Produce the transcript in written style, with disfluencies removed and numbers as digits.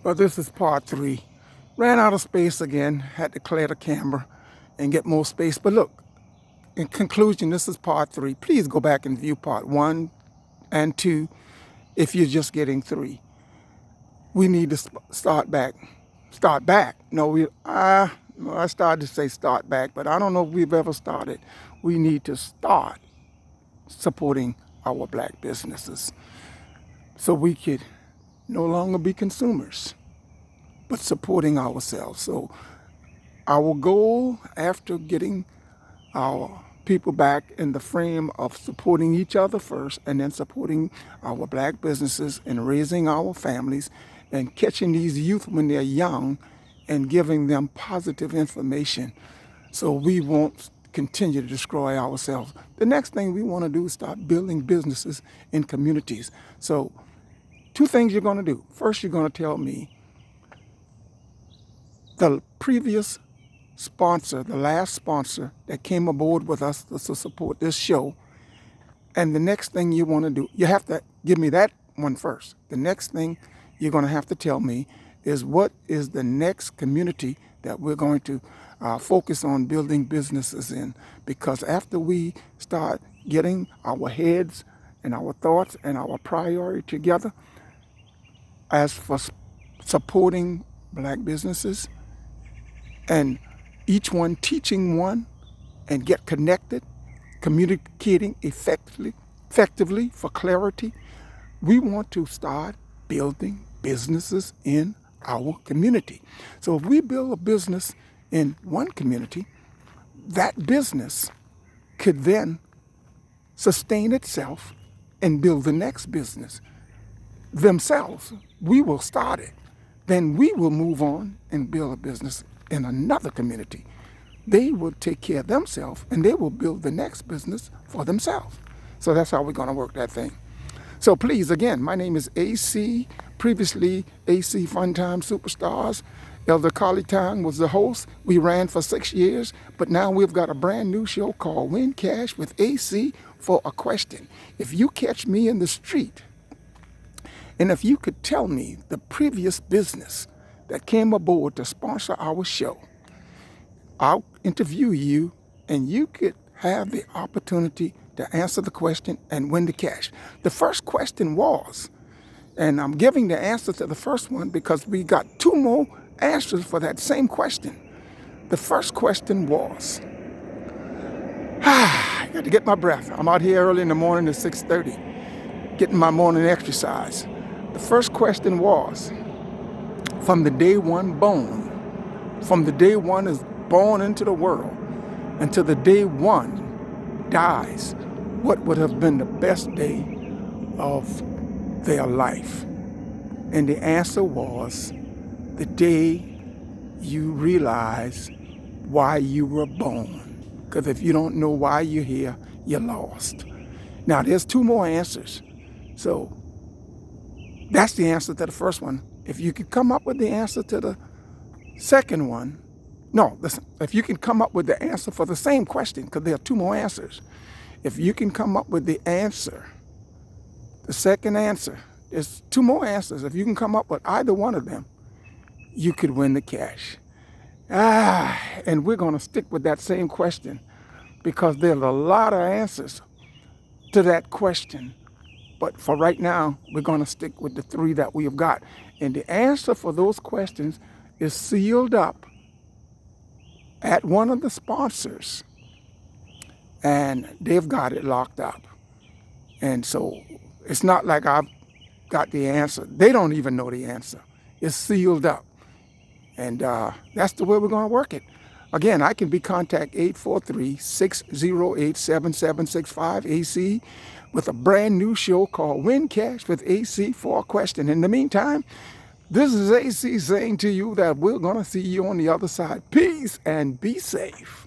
Well, this is part 3. Ran out of space again, had to clear the camera and get more space. But look, in conclusion, this is part 3. Please go back and view part 1 and 2 if you're just getting 3. We need to start back. Start back. No, I started to say start back, but I don't know if we've ever started. We need to start supporting our black businesses so we could no longer be consumers, but supporting ourselves. So our goal, after getting our people back in the frame of supporting each other first and then supporting our black businesses and raising our families and catching these youth when they're young and giving them positive information so we won't continue to destroy ourselves. The next thing we want to do is start building businesses in communities. So 2 things you're going to do. First, you're going to tell me the previous sponsor, the last sponsor that came aboard with us to support this show. And the next thing you want to do, you have to give me that one first. The next thing you're going to have to tell me is what is the next community that we're going to focus on building businesses in. Because after we start getting our heads and our thoughts and our priority together, as for supporting black businesses and each one teaching one and get connected, communicating effectively for clarity, we want to start building businesses in our community. So if we build a business in one community, that business could then sustain itself and build the next business themselves. We will start it. Then we will move on and build a business in another community. They will take care of themselves and they will build the next business for themselves. So that's how we're going to work that thing. So please, again, my name is AC, previously AC Fun Time Superstars. Elder Carly Town was the host. We ran for 6 years, but now we've got a brand new show called Win Cash with AC for a question. If you catch me in the street, and if you could tell me the previous business that came aboard to sponsor our show, I'll interview you and you could have the opportunity to answer the question and win the cash. The first question was, and I'm giving the answer to the first one because we got 2 more answers for that same question. The first question was, I got to get my breath. I'm out here early in the morning at 6:30, getting my morning exercise. The first question was, from the day one is born into the world until the day one dies, what would have been the best day of their life? And the answer was the day you realize why you were born. Because if you don't know why you're here, you're lost. Now, there's 2 more answers. So that's the answer to the first one. If you could come up with the answer to the second one, no, listen, if you can come up with the answer for the same question, because there are 2 more answers. If you can come up with the answer, the second answer, there's 2 more answers. If you can come up with either one of them, you could win the cash. And we're going to stick with that same question because there's a lot of answers to that question. But for right now, we're going to stick with the 3 that we have got. And the answer for those questions is sealed up at one of the sponsors. And they've got it locked up. And so it's not like I've got the answer. They don't even know the answer. It's sealed up. And that's the way we're going to work it. Again, I can be contact 843-608-7765 AC with a brand new show called Win Cash with AC for a question. In the meantime, this is AC saying to you that we're going to see you on the other side. Peace and be safe.